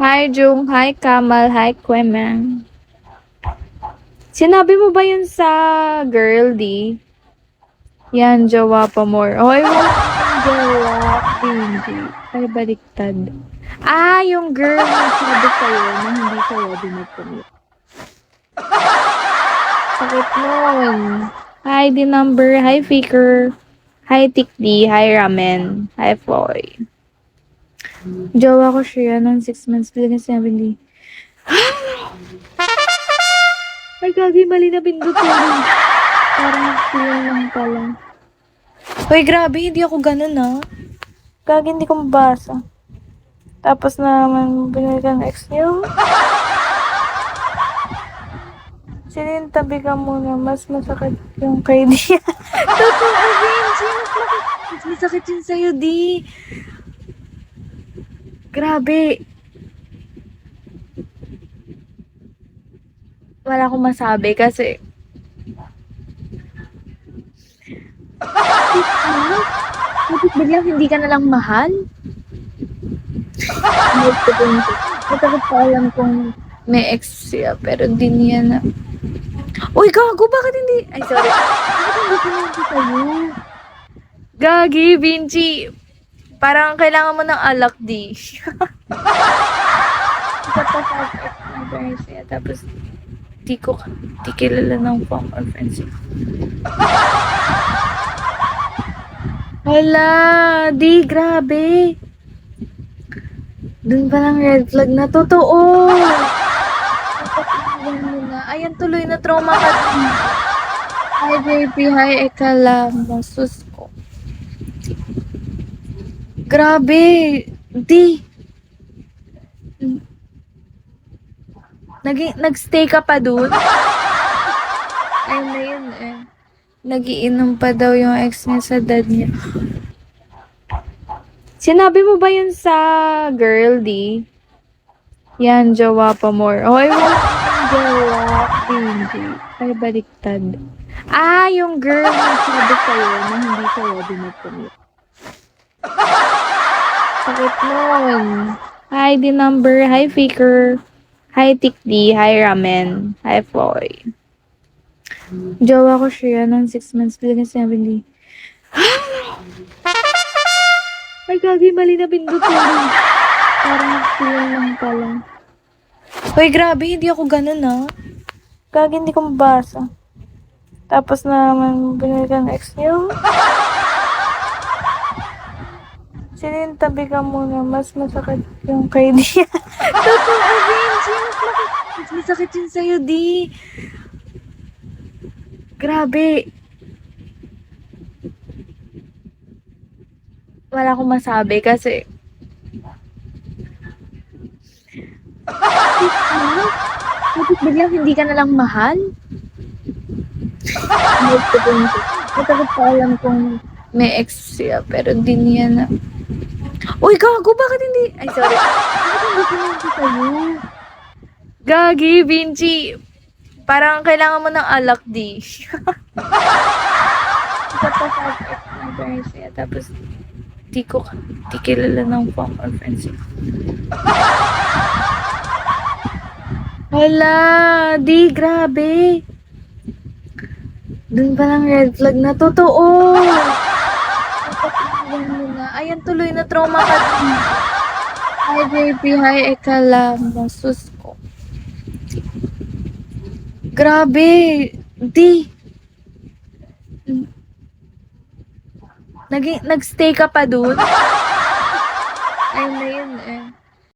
Hi Jung, hi Kamal, hi Kwemeng. Sinabi mo ba yun sa girl, di? Yan, jowa pa more. Oy, wala akong jowa, Benji. Ay, baliktad. Yung girl na sabi sa'yo na hindi sa'yo dinicommit. Sakit nun. Hi, the number. Hi, Faker. Hi, Tikdi. Hi, Ramen. Hi, Foy. Jowa ko siya ng 6 months. Bigla 70. Ay, gagi, mali na pindot ko. Parang feel lang pala. Hoy, grabe, hindi ako ganun, Gagi, hindi ko mabasa. Tapos naman, binalikan ng ex niyo. Sinintabi ka muna, mas masakit yung kay Dia. Totoo, Benji, mas masakit yun sa'yo, Di. Grabe. Wala akong masabi kasi bakit biglang hindi ka nalang mahal? Matakot pa alam kung may ex siya, pero di niya na. Uy, gago, bakit hindi? Ay, sorry. Bakit hindi pinanti sa'yo? Gagi, Vinci. Parang kailangan mo ng alak, di. Tapos, ex na guys siya. Tapos, di kilala ng form or friends. Hala, di, grabe. Dun pa lang red flag na totoo. Kapag mo na, ayan tuloy na trauma ka din. Hi, baby. Hi, Ekala. Masus ko. Grabe. Di. Nagstay ka pa dun? Ayun na yun eh. Nagiinom pa daw yung ex niya sa dad niya. Sinabi mo ba yun sa girl, di? Yan, jowa pa more. Oy, wala akong jowa, Benji. Ay, baliktad. Yung girl na sabi sa'yo na hindi sa'yo dinicommit. Sakit nun. Hi, the number. Hi, Faker. Hi, Tikdi. Hi, Ramen. Hi, Foy. Jowa ko siya ng 6 months. Bigla 70. Ay, gagi, mali na pindot ko. Parang feel lang pala. Hoy, grabe, hindi ako ganun, Gagi, hindi ko mabasa. Tapos naman, binalikan ng ex niyo. Sinintabi ka muna, mas masakit yung kay Dia. Totoo, Benji, mas masakit yun sa'yo, Di. Grabe. Wala akong masabi kasi bakit biglang hindi ka nalang mahal? Matakot pa alam kung may ex siya, pero di niya na. Uy, gago, bakit hindi? Ay, sorry. Bakit hindi pinanti sa'yo? Gagi, Vinci. Parang kailangan mo ng alak, di. Tapos, ex na guys siya. Tapos, di kilala ng form or friends. Hala, di, grabe. Dun pa lang red flag na totoo. Kapag mo na, ayan tuloy na trauma ka din. Hi, baby. Hi, Ekala. Masus ko. Grabe. Di. Nagstay ka pa dun? Ayun na yun eh.